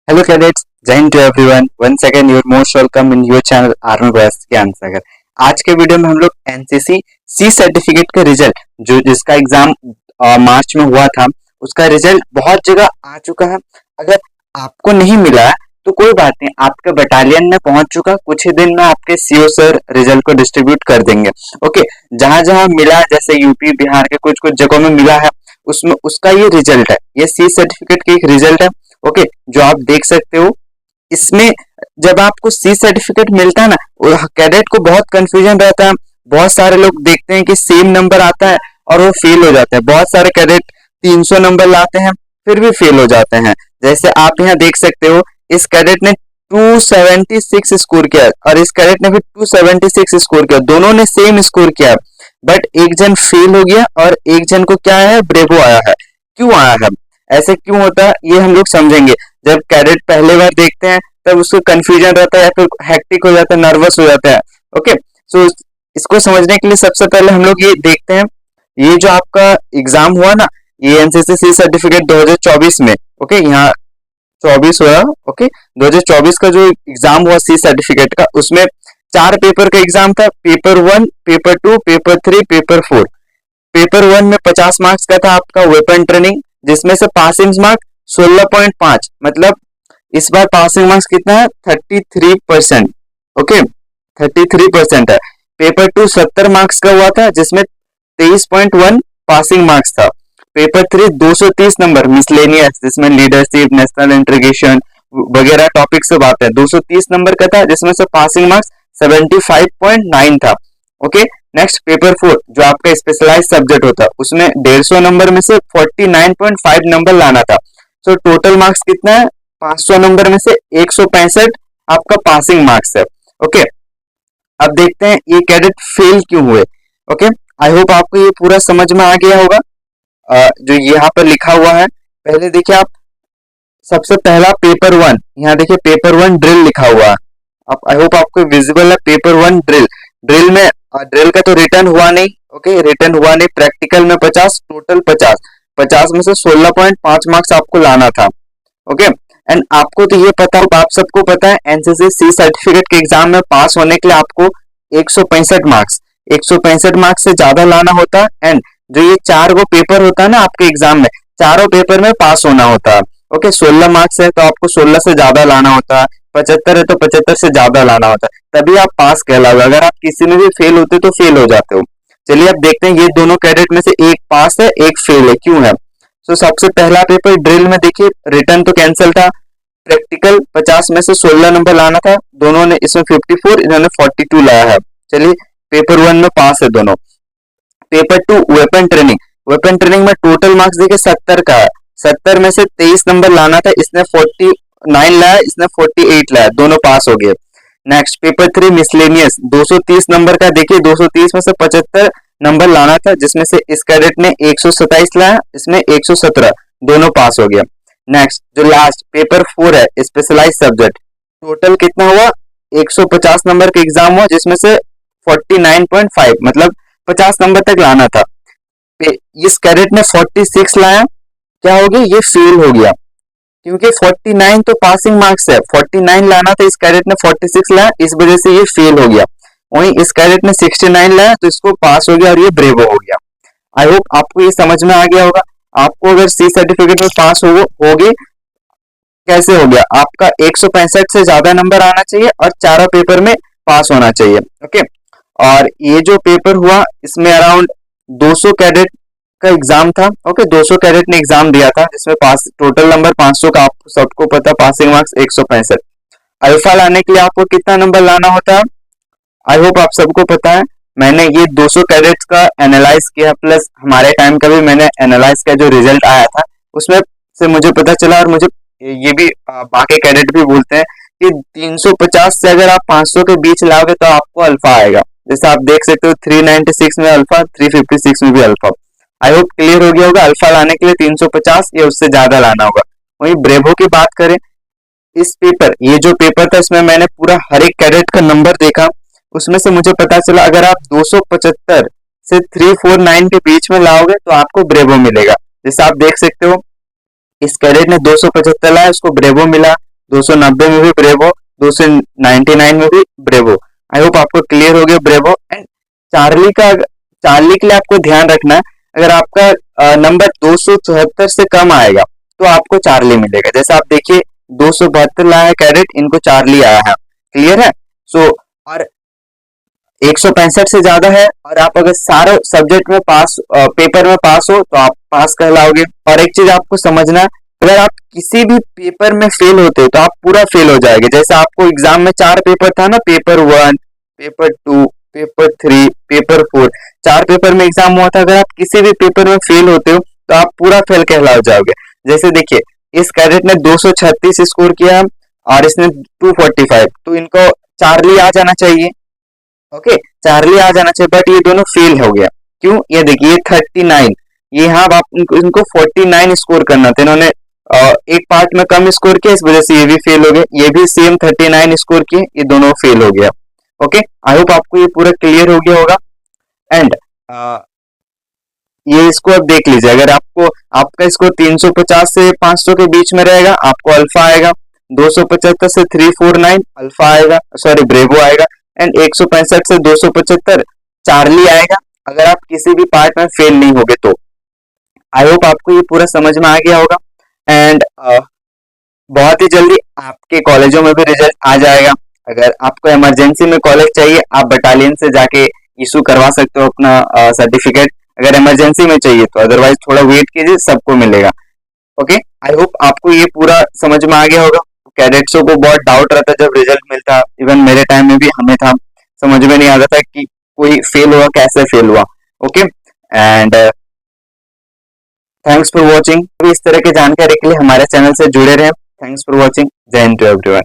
Hello cadets, जय हिंद to everyone. Once again your most welcome in your channel Army Boys Gyan Sagar. आज के video में हम लोग एनसीसी सी सर्टिफिकेट का रिजल्ट जो जिसका एग्जाम मार्च में हुआ था उसका रिजल्ट बहुत जगह आ चुका है। अगर आपको नहीं मिला है तो कोई बात नहीं, आपके बटालियन में पहुंच चुका। कुछ ही दिन में आपके सीओ सर रिजल्ट को डिस्ट्रीब्यूट कर देंगे। ओके, जहां जहां मिला, जैसे यूपी बिहार के कुछ कुछ जगहों में मिला है, उसमें उसका ये रिजल्ट है, ये सी सर्टिफिकेट का एक रिजल्ट है। ओके, जो आप देख सकते हो। इसमें जब आपको सी सर्टिफिकेट मिलता है ना, कैडेट को बहुत कंफ्यूजन रहता है। बहुत सारे लोग देखते हैं कि सेम नंबर आता है और वो फेल हो जाते हैं। बहुत सारे कैडेट 300 नंबर लाते हैं फिर भी फेल हो जाते हैं। जैसे आप यहाँ देख सकते हो, इस कैडेट ने 276 स्कोर किया और इस कैडेट ने भी 276 स्कोर किया। दोनों ने सेम स्कोर किया, बट एक जन फेल हो गया और एक जन को क्या है, ब्रेवो आया है। क्यों आया है, ऐसे क्यों होता है, ये हम लोग समझेंगे। जब कैडेट पहले बार देखते हैं तब उसको कंफ्यूजन रहता है या फिर हेक्टिक हो जाता है, नर्वस हो जाता है। ओके, सो इसको समझने के लिए सबसे पहले हम लोग ये देखते हैं, ये जो आपका एग्जाम हुआ ना, ये एनसीसी सी सर्टिफिकेट 2024 में। ओके, यहाँ 24 हुआ। ओके, 2024 का जो एग्जाम हुआ सी सर्टिफिकेट का, उसमें 4 पेपर का एग्जाम था। Paper 1, paper 2, paper 3, paper 4। Paper 1 में 50 मार्क्स का था आपका वेपन ट्रेनिंग, जिसमें से पासिंग मार्क्स 16.5, मतलब इस बार पासिंग मार्क्स कितना है, 33%। ओके, 33% है। पेपर 2 70 मार्क्स का हुआ था, जिसमें 23.1 पासिंग मार्क्स था। पेपर 3 230 नंबर मिसलेनियस, जिसमें लीडरशिप, नेशनल इंटीग्रेशन वगैरह टॉपिक सब आते हैं, 230 नंबर का था, जिसमें से पासिंग मार्क्स 75.9 था। ओके, नेक्स्ट पेपर 4 जो आपका स्पेशलाइज सब्जेक्ट होता है, उसमें 150 नंबर में से 49.5 नंबर लाना था। सो टोटल मार्क्स कितना है, 500 नंबर में से 165 आपका पासिंग मार्क्स है। ओके, अब देखते हैं ये कैडेट फेल क्यों हुए। ओके, आई होप आपको ये पूरा समझ में आ गया होगा। जो यहाँ पर लिखा हुआ है, पहले देखिए आप, सबसे पहला पेपर 1, यहाँ देखिए पेपर 1 ड्रिल लिखा हुआ है। आई होप आपको विजिबल है। पेपर 1 ड्रिल, ड्रिल में ड्रिल का तो रिटर्न हुआ नहीं। ओके, रिटर्न हुआ नहीं। प्रैक्टिकल में 50, टोटल 50 में से 16.5 मार्क्स आपको लाना था। ओके, एंड आपको तो ये पता, आप सबको पता है, एनसीसी सी सर्टिफिकेट के एग्जाम में पास होने के लिए आपको 165 मार्क्स से ज्यादा लाना होता है। एंड जो ये 4 गो पेपर होता है ना आपके एग्जाम में, चारों पेपर में पास होना होता है। ओके, 16 मार्क्स है तो आपको 16 से ज्यादा लाना होता है, 75 है तो 75 से ज्यादा लाना होता है, तभी आप पास कहलाओगे। अगर आप किसी में भी फेल होते तो फेल हो जाते हो। चलिए अब देखते हैं, ये दोनों कैडेट में से एक पास है एक फेल है, क्यों है। तो सबसे पहला पेपर ड्रिल में देखिए, रिटर्न तो कैंसिल था। प्रैक्टिकल 50 में से 16 नंबर लाना था, दोनों ने इसमें 54, इन्होंने 42 लाया है। चलिए पेपर 1 में पास है दोनों। Paper 2 weapon training, weapon training में टोटल मार्क्स देखिए 70 का है। 70 में से 23 नंबर लाना था, इसने 49 लाया, इसने 48 लाया, दोनों पास हो गए। नेक्स्ट पेपर 3 मिसलेनियस, 230 नंबर का, देखिए 230 में से 75 नंबर लाना था, जिसमें से इस कैडेट ने 127 लाया, इसमें 117, दोनों पास हो गया। नेक्स्ट जो लास्ट पेपर 4 है, स्पेशलाइज सब्जेक्ट, टोटल कितना हुआ, 150 नंबर का एग्जाम हुआ, जिसमें से 49.5, मतलब 50 नंबर तक लाना था। इस कैडेट ने 46 लाया, क्या हो गया, ये फेल हो गया, क्योंकि 49 तो पासिंग मार्क्स है, 49 लाना था, इस कैडेट ने 46 लाया, इस वजह से ये फेल हो गया। वहीं इस कैडेट ने 69 लाया तो इसको पास हो गया और ये ब्रेवो हो गया। आई होप आपको ये समझ में आ गया होगा। आपको अगर सी सर्टिफिकेट में पास होगे, कैसे हो गया, आपका 165 से ज्यादा नंबर आना चाहिए और चारों पेपर में पास होना चाहिए। ओके, और ये जो पेपर हुआ, इसमें अराउंड 200 कैडेट का एग्जाम था। ओके, 200 कैडेट ने एग्जाम दिया था, जिसमें पास टोटल नंबर 500 का, आपको सबको पता, पासिंग मार्क्स 165। अल्फा लाने के लिए आपको कितना नंबर लाना होता है, आई होप आप सबको पता है। मैंने ये 200 कैडेट्स का एनालाइज किया, प्लस हमारे टाइम का भी मैंने एनालाइज किया, जो रिजल्ट आया था उसमें से मुझे पता चला, और मुझे ये भी बाकी कैडेट भी बोलते हैं कि 350 से अगर आप 500 के बीच लाओगे तो आपको अल्फा आएगा। जैसे आप देख सकते हो, 396 में अल्फा, 356 में भी अल्फा। आई होप क्लियर हो गया होगा। अल्फा लाने के लिए 350 या उससे ज्यादा लाना होगा। वहीं ब्रेवो की बात करें, इस पेपर, ये जो पेपर था, इसमें मैंने पूरा हर एक कैडेट का नंबर देखा, उसमें से मुझे पता चला अगर आप 275 से 349 के बीच में लाओगे तो आपको ब्रेवो मिलेगा। जैसे आप देख सकते हो, इस कैडेट ने 275 लाया, उसको ब्रेवो मिला। 290 में भी ब्रेवो, 299 में भी ब्रेवो। आई होप आपको क्लियर हो गया ब्रेवो। एंड चार्ली के लिए आपको ध्यान रखना है, अगर आपका नंबर 274 से कम आएगा तो आपको चार्ली मिलेगा। जैसे आप देखिए 272 लाया है कैडेट, इनको चार्ली आया है। क्लियर है? सो और 165 से ज्यादा है और आप अगर सारे सब्जेक्ट में पास, पेपर में पास हो तो आप पास कहलाओगे। और एक चीज आपको समझना है, अगर आप किसी भी पेपर में फेल होते हो तो आप पूरा फेल हो जाएंगे। जैसे आपको एग्जाम में 4 पेपर था ना, paper 1, paper 2, paper 3, paper 4, 4 paper में एग्जाम हुआ था। अगर आप किसी भी पेपर में फेल होते हो तो आप पूरा फेल कहलाओ जाओगे। जैसे देखिए इस कैडेट ने 236 स्कोर किया और इसने 245, तो इनको चार्ली आ जाना चाहिए। ओके, चार्ली आ जाना चाहिए, बट ये दोनों फेल हो गया। क्यों? ये देखिए 39, ये यहाँ आप इनको 49 स्कोर करना था, इन्होंने एक पार्ट में कम स्कोर किया, इस वजह से ये भी फेल हो गए। ये भी सेम 39 स्कोर किए, ये दोनों फेल हो गया। ओके, आई होप आपको ये पूरा क्लियर हो गया होगा। एंड ये इसको अब देख लीजिए, अगर आपको आपका स्कोर 350 से 500 के बीच में रहेगा, आपको अल्फा आएगा। 275 से 349 अल्फा आएगा, सॉरी ब्रेवो आएगा। एंड 165 से 275 चार्ली आएगा, अगर आप किसी भी पार्ट में फेल नहीं होगे तो। आई होप आपको ये पूरा समझ में आ गया होगा। एंड बहुत ही जल्दी आपके कॉलेजों में भी रिजल्ट आ जाएगा। अगर आपको इमरजेंसी में कॉलेज चाहिए, आप बटालियन से जाके इशू करवा सकते हो अपना सर्टिफिकेट, अगर इमरजेंसी में चाहिए तो। अदरवाइज थोड़ा वेट कीजिए, सबको मिलेगा। ओके, आई होप आपको ये पूरा समझ में आ गया होगा। कैडेट्सों को बहुत डाउट रहता जब रिजल्ट मिलता, इवन मेरे टाइम में भी हमें था, समझ में नहीं आता था कि कोई फेल हुआ, कैसे फेल हुआ। Okay, and thanks for watching. इस तरह की जानकारी के लिए हमारे चैनल से जुड़े रहें। Thanks for watching. जय हिंद टू एवरीवन।